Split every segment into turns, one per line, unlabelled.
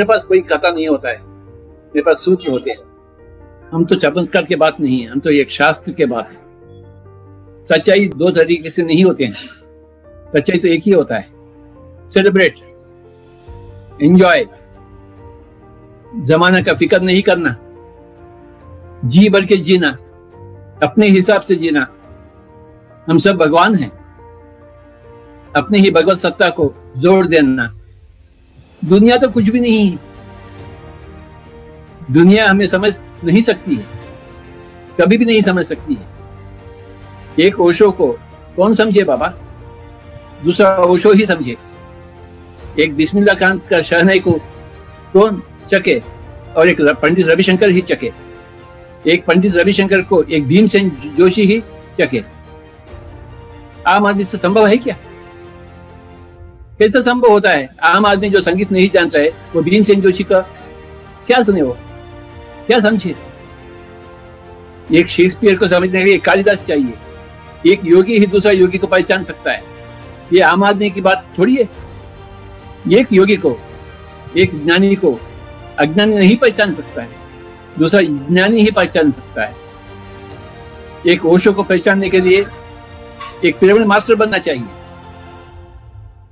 पास कोई कथा नहीं होता है, मेरे पास सूत्र होते हैं। हम तो चमत्कार की बात नहीं है, हम तो एक शास्त्र के बात है। सच्चाई दो तरीके से नहीं होते हैं, सच्चाई तो एक ही होता है। सेलिब्रेट, एंजॉय, जमाना का फिक्र नहीं करना, जी भर के जीना, अपने हिसाब से जीना। हम सब भगवान हैं, अपने ही भगवत सत्ता को जोड़ देना। दुनिया तो कुछ भी नहीं है, दुनिया हमें समझ नहीं सकती है, कभी भी नहीं समझ सकती है। एक ओशो को कौन समझे बाबा, दूसरा ओशो ही समझे। एक बिस्मिल्लाह खान का शहनाई को कौन चके और एक पंडित रविशंकर ही चके। एक पंडित रविशंकर को एक भीमसेन जोशी ही चके। आम आदमी से संभव है क्या? कैसा संभव होता है? आम आदमी जो संगीत नहीं जानता है वो भीमसेन जोशी का क्या सुने, वो क्या समझे? एक शेक्सपियर को समझने के लिए कालिदास चाहिए। एक योगी ही दूसरा योगी को पहचान सकता है, ये आम आदमी की बात थोड़ी है। एक योगी को, एक ज्ञानी को अज्ञानी नहीं पहचान सकता है, दूसरा ज्ञानी ही पहचान सकता है। एक ओशो को पहचानने के लिए एक पिरामिड मास्टर बनना चाहिए।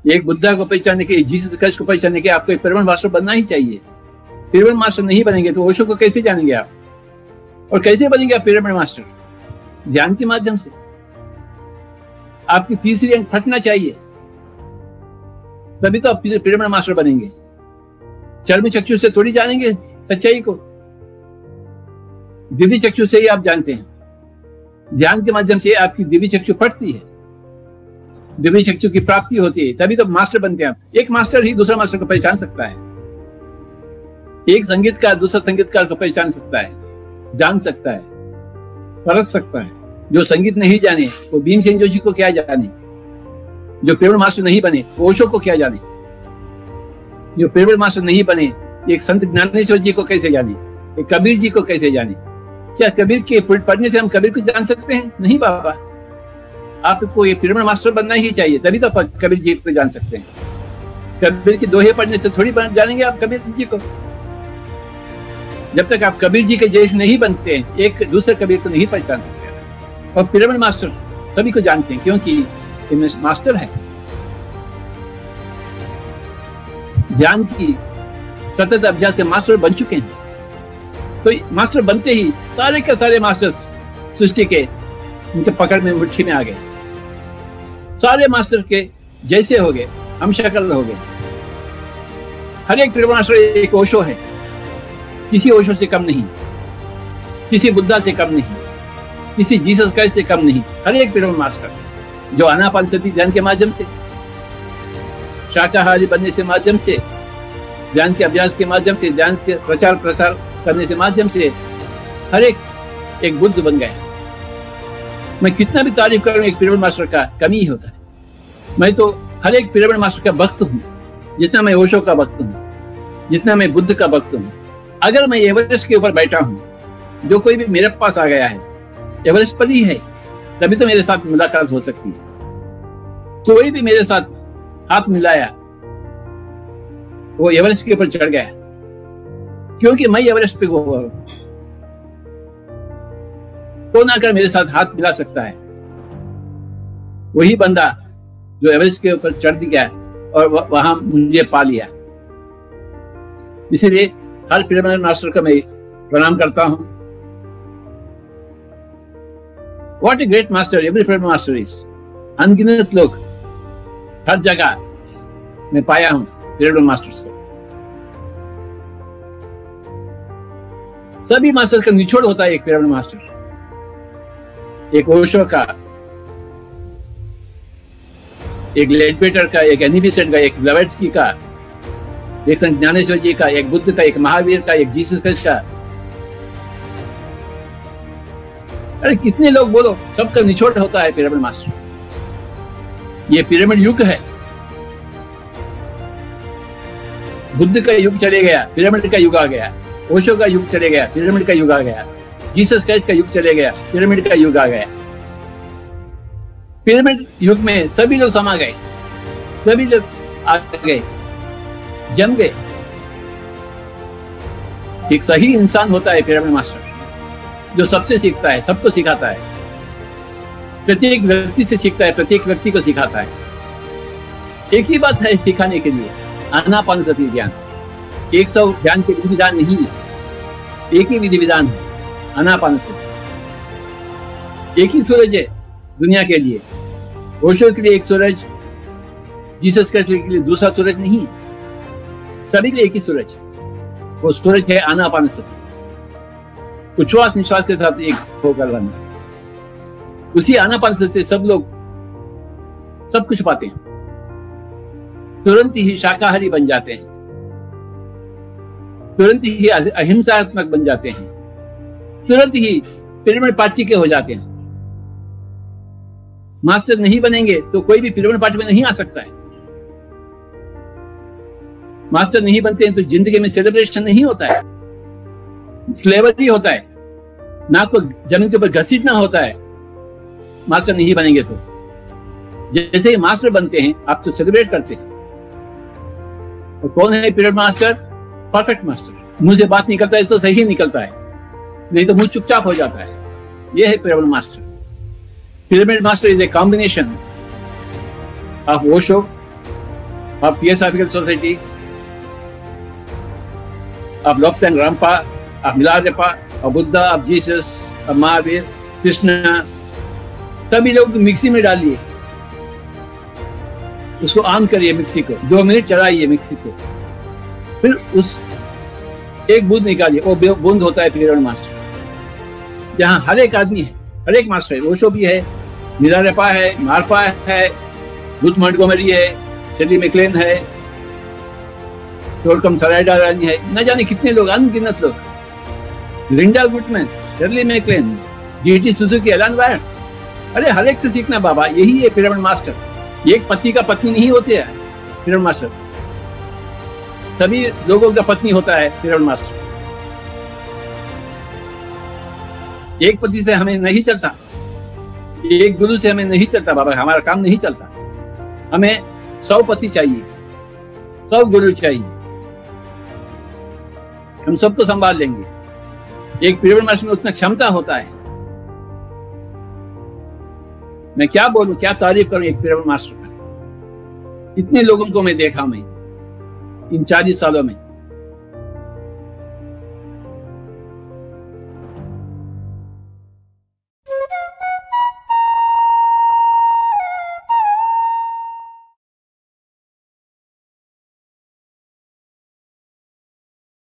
एक बुद्धा को पहचानने के लिए, जीसस क्राइस्ट को पहचानने के लिए आपको एक पिरामिड मास्टर बनना ही चाहिए। पिरामिड मास्टर नहीं बनेंगे तो ओशो को कैसे जानेंगे आप? और कैसे बनेंगे आप पिरामिड मास्टर? ध्यान के माध्यम से। आपकी तीसरी अंक फटना चाहिए, तभी तो आप पिरामिड मास्टर बनेंगे। चर्म चक्षु से थोड़ी जानेंगे सच्चाई को, दिव्य चक्षु से ही आप जानते हैं। ध्यान के माध्यम से आपकी दिव्य चक्षु फटती है, दिव्य चक्षु की प्राप्ति होती है, तभी तो मास्टर बनते हैं आप। एक मास्टर ही दूसरा मास्टर को पहचान सकता है। एक संगीतकार दूसरा संगीतकार को पहचान सकता है, जान सकता है, परख सकता है। जो संगीत नहीं जाने वो भीमसेन जोशी को क्या जाने, जो पिरामिड मास्टर नहीं बने वो ओशो को क्या जाने, जो पिरामिड मास्टर नहीं बने एक संत ज्ञानेश्वर जी को कैसे जाने, एक कबीर जी को कैसे जाने? क्या कबीर के पढ़ने से हम कबीर को जान सकते हैं? नहीं बाबा, आपको ये पिरामिड मास्टर बनना ही चाहिए, तभी तो आप कबीर जी को जान सकते हैं। कबीर के दोहे पढ़ने से थोड़ी जानेंगे आप कबीर जी को। जब तक आप कबीर जी के जैसे नहीं बनते हैं, एक दूसरे कबीर को नहीं पहचान सकते। और पिरामिड मास्टर सभी को जानते हैं, क्योंकि इनमें मास्टर है। ध्यान की सतत अभ्यास से मास्टर बन चुके हैं। तो मास्टर बनते ही सारे के सारे मास्टर्स सृष्टि के उनके पकड़ में, मुट्ठी में आ गए। सारे मास्टर के जैसे हो गए, हम शक्ल हो गए। हर एक पिरामिड मास्टर एक ओशो है, किसी ओशो से कम नहीं, किसी बुद्धा से कम नहीं, किसी जीसस क्राइस्ट से कम नहीं। हर एक पिरामिड मास्टर जो आनापानसति ध्यान के माध्यम से, शाकाहारी बनने से माध्यम से, ध्यान के अभ्यास के माध्यम से, ध्यान के प्रचार प्रसार करने से माध्यम से हर एक बुद्ध बन गए। मैं कितना भी तारीफ करूं एक पिरामिड मास्टर का, कमी ही होता है। मैं तो हर एक पिरामिड मास्टर का भक्त हूं, जितना मैं ओशो का भक्त हूं, जितना मैं बुद्ध का भक्त हूं। अगर मैं एवरेस्ट के ऊपर बैठा हूं, जो कोई भी मेरे पास आ गया है, एवरेस्ट पर ही है, तभी तो मेरे साथ मुलाकात हो सकती है। कोई भी मेरे साथ हाथ मिलाया वो एवरेस्ट के ऊपर चढ़ गया, क्योंकि मैं एवरेस्ट पे हुआ हूं। कौन आकर मेरे साथ हाथ मिला सकता है? वही बंदा जो एवरेस्ट के ऊपर चढ़ गया और वहां मुझे पा लिया। इसीलिए हर पिरामिड मास्टर का मैं प्रणाम करता हूं। What a great master every pyramid master is. अनगिनत लोग हर जगह मैं पाया हूं पिरामिड मास्टर्स को। सभी मास्टर का निचोड़ होता है एक पिरामिड मास्टर। एक ओशो का, एक लेडबेटर का, एक एनिबिसेंट का, एक ब्लेवेट्स्की का, एक संत ज्ञानेश्वर जी का, एक बुद्ध का, एक महावीर का, एक जीसस क्राइस्ट का। अरे कितने लोग बोलो, सबका निचोड़ होता है पिरामिड मास्टर। ये पिरामिड युग है। बुद्ध का युग चले गया, पिरामिड का युग आ गया। ओशो का युग चले गया, पिरामिड का युग आ गया। जीसस क्राइस्ट का युग चले गया, पिरामिड का युग आ गया। पिरामिड युग में सभी लोग समा गए, सभी लोग आ गए, जम गए। एक सही इंसान होता है पिरामिड मास्टर, जो सबसे सीखता है, सबको सिखाता है, प्रत्येक व्यक्ति से सीखता है, प्रत्येक व्यक्ति को सिखाता है। एक ही बात है सिखाने के लिए, आनापानसति ध्यान। 100 ध्यान के विधि विधान नहीं है, एक ही विधि विधान है, आनापानसति। एक ही सूरज है दुनिया के लिए, ओशो के लिए एक सूरज, जीसस क्राइस्ट के लिए दूसरा सूरज नहीं है, सभी के लिए एक ही सूरज। वो सूरज है आनापानसति, उच्छ्वास निश्वास के साथ एक होकर रहना। उसी आनापानसति से सब लोग सब कुछ पाते हैं, तुरंत ही शाकाहारी बन जाते हैं, तुरंत ही अहिंसात्मक बन जाते हैं, तुरंत ही पिरामिड पार्टी के हो जाते हैं। मास्टर नहीं बनेंगे तो कोई भी पिरामिड पार्टी में नहीं आ सकता है। मास्टर नहीं बनते हैं तो जिंदगी में सेलिब्रेशन नहीं होता है, स्लेवरी होता है, ना को जमीन के ऊपर घसीटना होता है। मास्टर नहीं बनेंगे तो जैसे ही मास्टर बनते हैं आप तो सेलिब्रेट करते हैं। और कौन है पिरामिड मास्टर? Perfect master. मुंह से बात निकलता है तो सही निकलता है, नहीं तो मुंह चुपचाप हो जाता है। यह है pyramid master. Pyramid master is a combination of Osho, of theosophical society, of Lobsang Rampa, of Milarepa, of Buddha, of Jesus, of Mahavir, Krishna. सभी लोग मिक्सी में डालिए, उसको ऑन करिए, मिक्सी को 2 मिनट चलाइए मिक्सी को, फिर उस एक बूंद निकालिए, वो बूंद होता है पिरामिड मास्टर। जहां हर एक आदमी है, हर एक मास्टर है। ओशो भी है, मिलारेपा है, मारपा है, रुथ मॉन्टगोमरी है, शेली मैक्लेन है, टोलकम सराइडा रानी है, न जाने कितने लोग, अनगिनत लोग, लिंडा गुटमैन, शेली मैक्लेन, जीटी सुजुकी, एलन वायर्स। अरे हर एक से सीखना बाबा, यही है पिरामिड मास्टर। एक पति का पत्नी नहीं होते है पिरामिड मास्टर, सभी लोगों का पत्नी होता है पिरामिड मास्टर। एक पति से हमें नहीं चलता, एक गुरु से हमें नहीं चलता बाबा, हमारा काम नहीं चलता। हमें 100 पति चाहिए, 100 गुरु चाहिए, हम सबको संभाल लेंगे। एक पिरामिड मास्टर में उतना क्षमता होता है। मैं क्या बोलूं, क्या तारीफ करूं एक पिरामिड मास्टर का। इतने लोगों को मैं देखा, मैं इन 40 सालों में